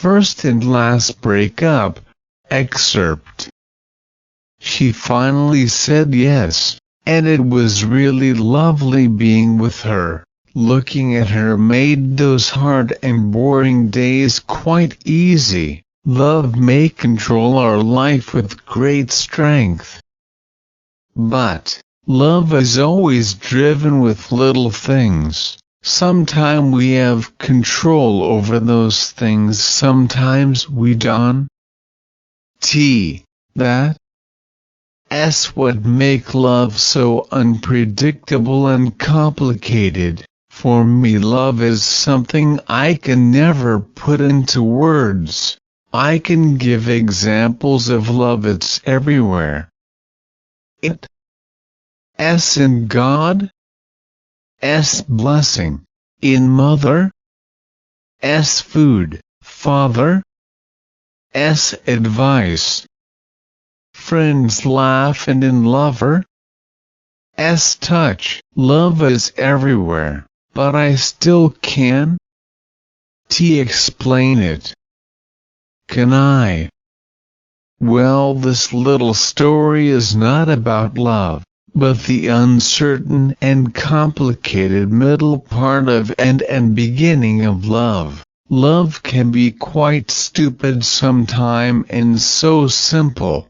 first and last breakup. Excerpt. She finally said yes, and it was really lovely being with her. Looking at her made those hard and boring days quite easy. Love may control our life with great strength. But love is always driven with little things. Sometimes we have control over those things, sometimes we don't. That's what make love so unpredictable and complicated. For me, love is something I can never put into words. I can give examples of love, it's everywhere. It's in God, blessing, in mother, food, father, advice, friends, laugh, and in lover, touch. Love is everywhere, but I still can't explain it. Can I? Well, this little story is not about love, but the uncertain and complicated middle part of and beginning of love. Love can be quite stupid sometime and so simple.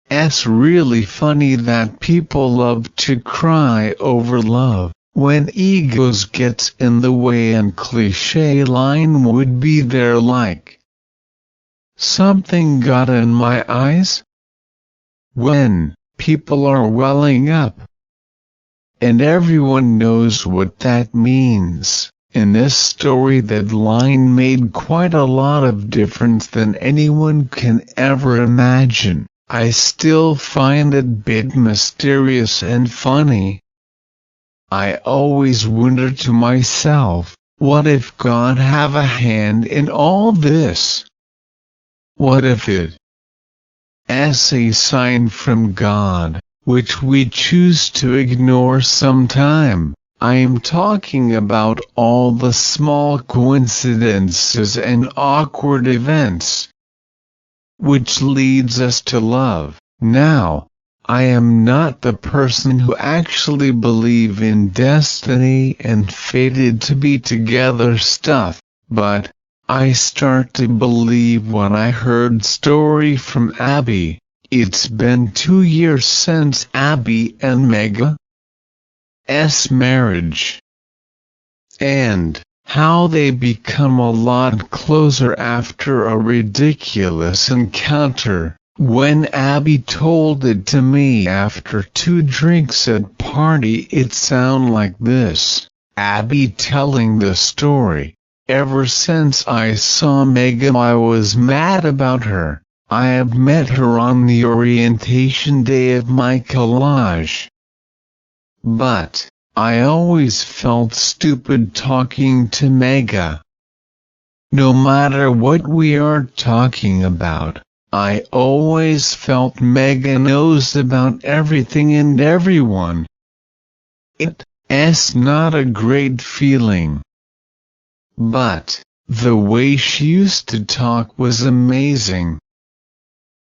It's really funny that people love to cry over love when egos gets in the way, and cliché line would be there like, something got in my eyes? When people are welling up. And everyone knows what that means. In this story, that line made quite a lot of difference than anyone can ever imagine. I still find it a bit mysterious and funny. I always wonder to myself, what if God have a hand in all this? What if it's a sign from God, which we choose to ignore sometime? I am talking about all the small coincidences and awkward events, which leads us to love. Now, I am not the person who actually believe in destiny and fated to be together stuff, but I start to believe when I heard story from Abby. It's been 2 years since Abby and Mega's marriage, and how they become a lot closer after a ridiculous encounter. When Abby told it to me after 2 drinks at party, it sounded like this. Abby telling the story. Ever since I saw Megan, I was mad about her. I have met her on the orientation day of my collage, but I always felt stupid talking to Mega. No matter what we are talking about, I always felt Mega knows about everything and everyone. It's not a great feeling. But the way she used to talk was amazing.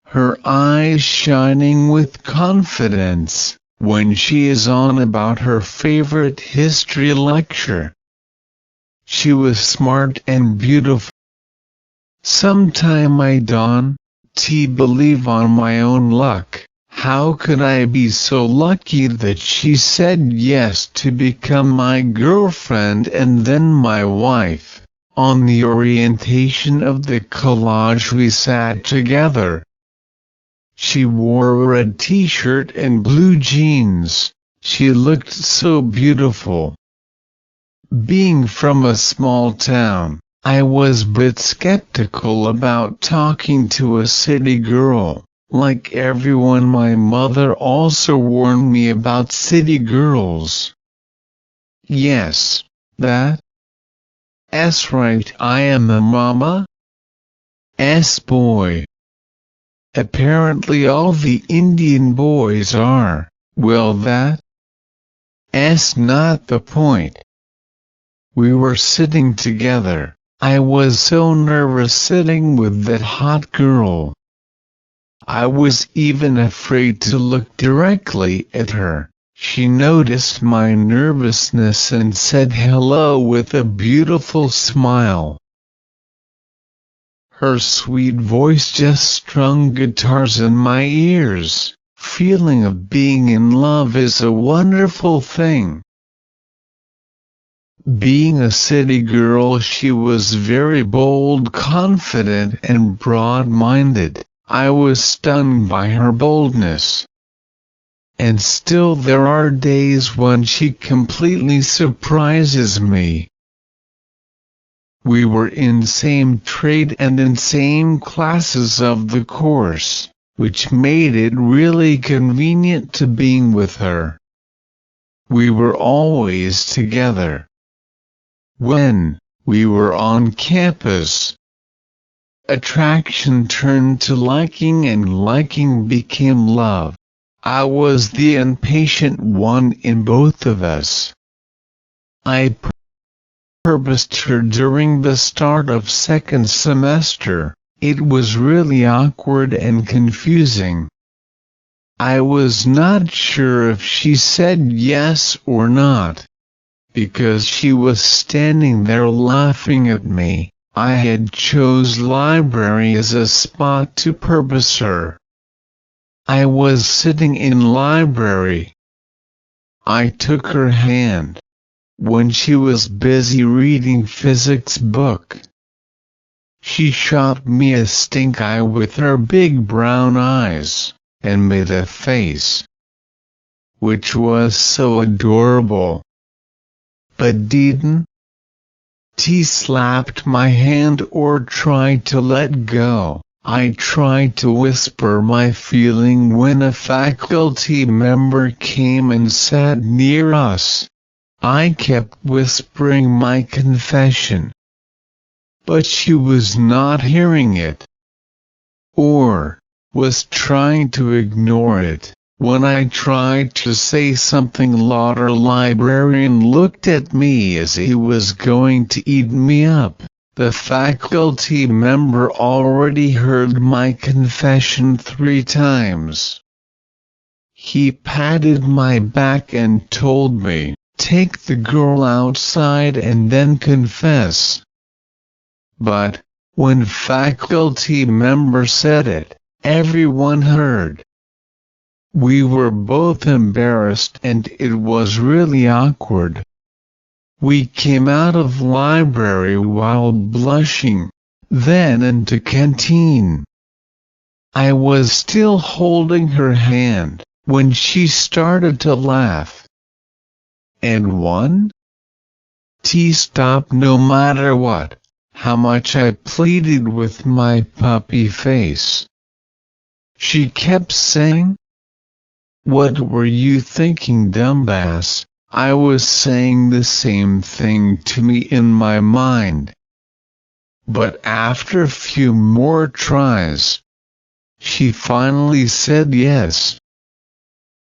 Her eyes shining with confidence when she is on about her favorite history lecture. She was smart and beautiful. Sometime I don't believe on my own luck. How could I be so lucky that she said yes to become my girlfriend and then my wife? On the orientation of the collage we sat together. She wore a red t-shirt and blue jeans. She looked so beautiful. Being from a small town, I was a bit skeptical about talking to a city girl. Like everyone, my mother also warned me about city girls. Yes, that's right, I am a mama's boy. Apparently all the Indian boys are. Well, that's not the point. We were sitting together. I was so nervous sitting with that hot girl. I was even afraid to look directly at her. She noticed my nervousness and said hello with a beautiful smile. Her sweet voice just strung guitars in my ears. Feeling of being in love is a wonderful thing. Being a city girl, she was very bold, confident, and broad-minded. I was stunned by her boldness. And still there are days when she completely surprises me. We were in same trade and in same classes of the course, which made it really convenient to being with her. We were always together. When we were on campus, attraction turned to liking and liking became love. I was the impatient one in both of us. I purposed her during the start of second semester. It was really awkward and confusing. I was not sure if she said yes or not, because she was standing there laughing at me. I had chose library as a spot to purpose her. I was sitting in library. I took her hand when she was busy reading physics book. She shot me a stink eye with her big brown eyes, and made a face, which was so adorable. But didn't she slapped my hand or tried to let go. I tried to whisper my feeling when a faculty member came and sat near us. I kept whispering my confession, but she was not hearing it, or was trying to ignore it. When I tried to say something, our librarian looked at me as he was going to eat me up. The faculty member already heard my confession 3 times. He patted my back and told me, "Take the girl outside and then confess." But when faculty member said it, everyone heard. We were both embarrassed and it was really awkward. We came out of library while blushing, then into canteen. I was still holding her hand when she started to laugh. And she stopped no matter what, how much I pleaded with my puppy face. She kept saying, "What were you thinking, dumbass?" I was saying the same thing to me in my mind. But after a few more tries, she finally said yes.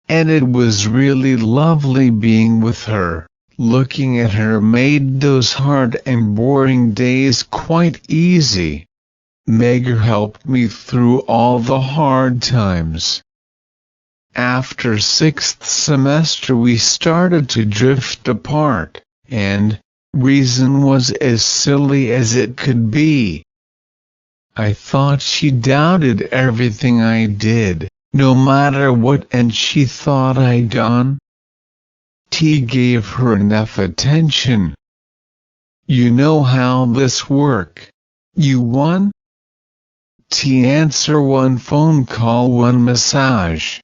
And it was really lovely being with her. Looking at her made those hard and boring days quite easy. Meg helped me through all the hard times. After 6th semester we started to drift apart, and reason was as silly as it could be. I thought she doubted everything I did, no matter what, and she thought I'd done. T gave her enough attention. You know how this work. You won? T answer, 1 phone call, 1 massage.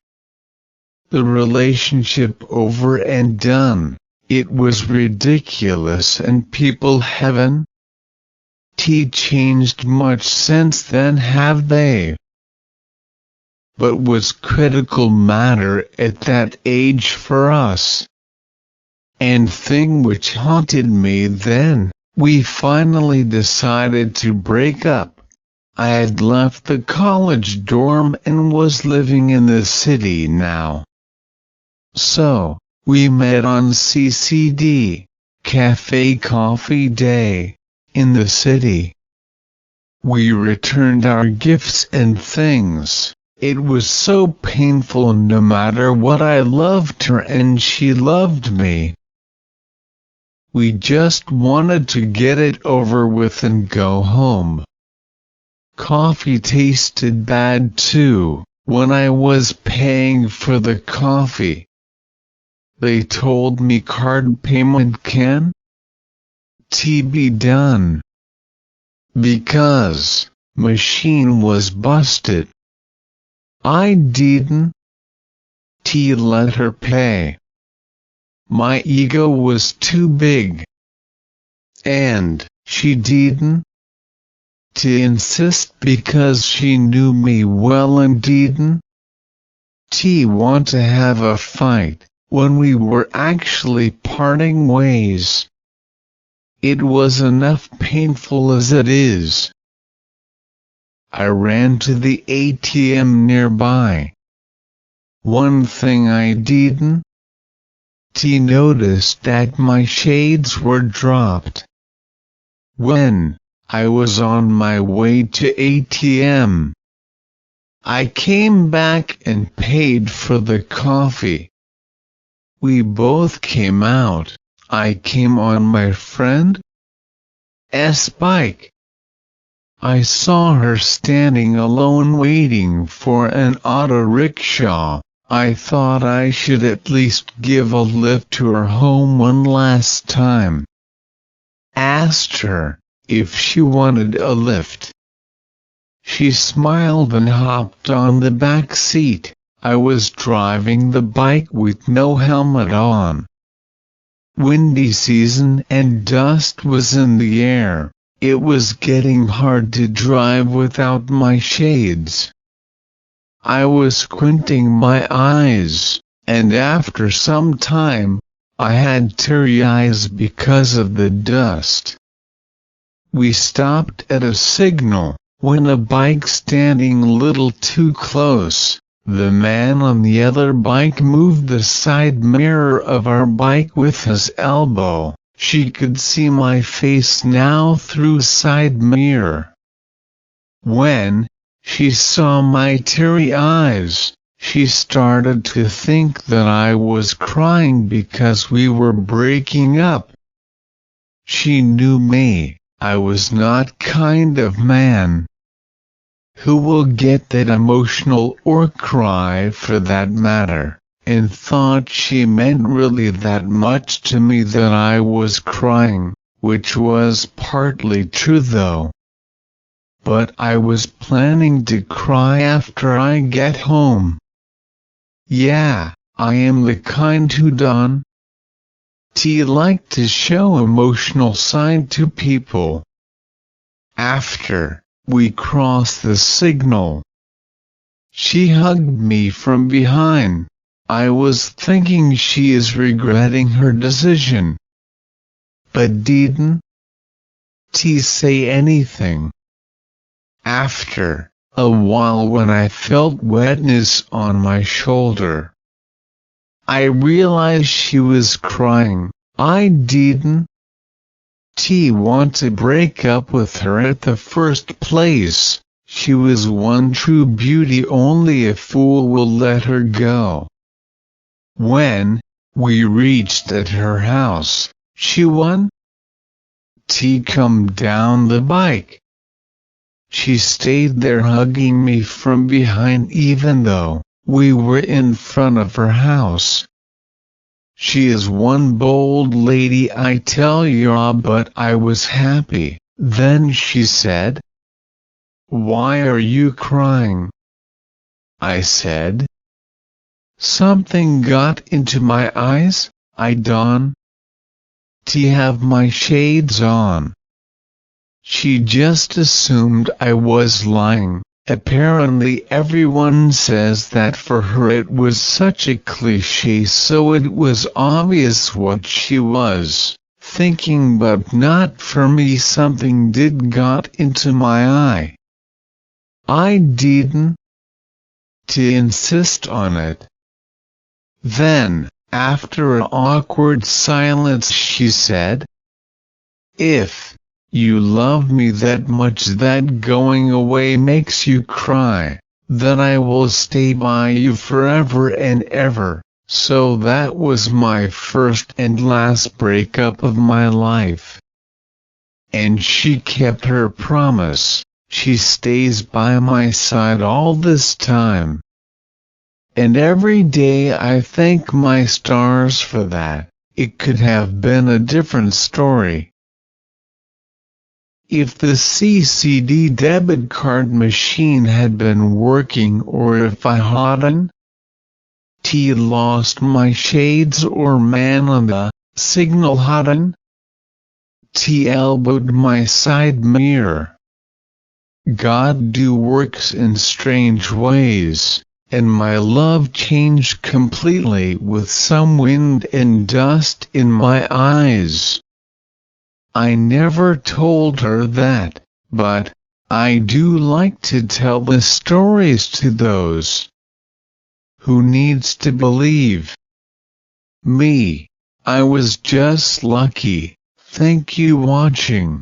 The relationship over and done. It was ridiculous, and people haven't changed much since then, have they? But was critical matter at that age for us. And thing which haunted me then, we finally decided to break up. I had left the college dorm and was living in the city now. So, we met on CCD, Cafe Coffee Day, in the city. We returned our gifts and things. It was so painful no matter what. I loved her and she loved me. We just wanted to get it over with and go home. Coffee tasted bad too, when I was paying for the coffee. They told me card payment can't be done because machine was busted. I didn't let her pay. My ego was too big. And she didn't insist because she knew me well and didn't want to have a fight when we were actually parting ways. It was enough painful as it is. I ran to the ATM nearby. One thing I didn't notice that my shades were dropped. When I was on my way to ATM, I came back and paid for the coffee. We both came out. I came on my friend's bike. I saw her standing alone waiting for an auto rickshaw. I thought I should at least give a lift to her home one last time. Asked her if she wanted a lift. She smiled and hopped on the back seat. I was driving the bike with no helmet on. Windy season and dust was in the air. It was getting hard to drive without my shades. I was squinting my eyes, and after some time, I had teary eyes because of the dust. We stopped at a signal, when a bike standing a little too close. The man on the other bike moved the side mirror of our bike with his elbow. She could see my face now through side mirror. When she saw my teary eyes, she started to think that I was crying because we were breaking up. She knew me. I was not kind of man who will get that emotional or cry for that matter, and thought she meant really that much to me that I was crying, which was partly true though. But I was planning to cry after I get home. Yeah, I am the kind who don't like to show emotional side to people. After we crossed the signal, she hugged me from behind. I was thinking she is regretting her decision, but didn't say anything. After a while, when I felt wetness on my shoulder, I realized she was crying. I didn't want to break up with her at the first place. She was one true beauty, only a fool will let her go. When we reached at her house, she wouldn't come down the bike. She stayed there hugging me from behind even though we were in front of her house. She is one bold lady, I tell ya, but I was happy. Then she said, "Why are you crying?" I said, "Something got into my eyes. I don't have my shades on." She just assumed I was lying. Apparently everyone says that for her. It was such a cliché, so it was obvious what she was thinking, but not for me. Something did got into my eye. I didn't insist on it. Then, after an awkward silence, she said, "If You love me that much that going away makes you cry, that I will stay by you forever and ever. So that was my first and last breakup of my life. And she kept her promise. She stays by my side all this time. And every day I thank my stars for that. It could have been a different story. If the CCD debit card machine had been working, or if I hadn't lost my shades, or man on the signal hadn't elbowed my side mirror. God do works in strange ways, and my love changed completely with some wind and dust in my eyes. I never told her that, but I do like to tell the stories to those who needs to believe me. I was just lucky. Thank you watching.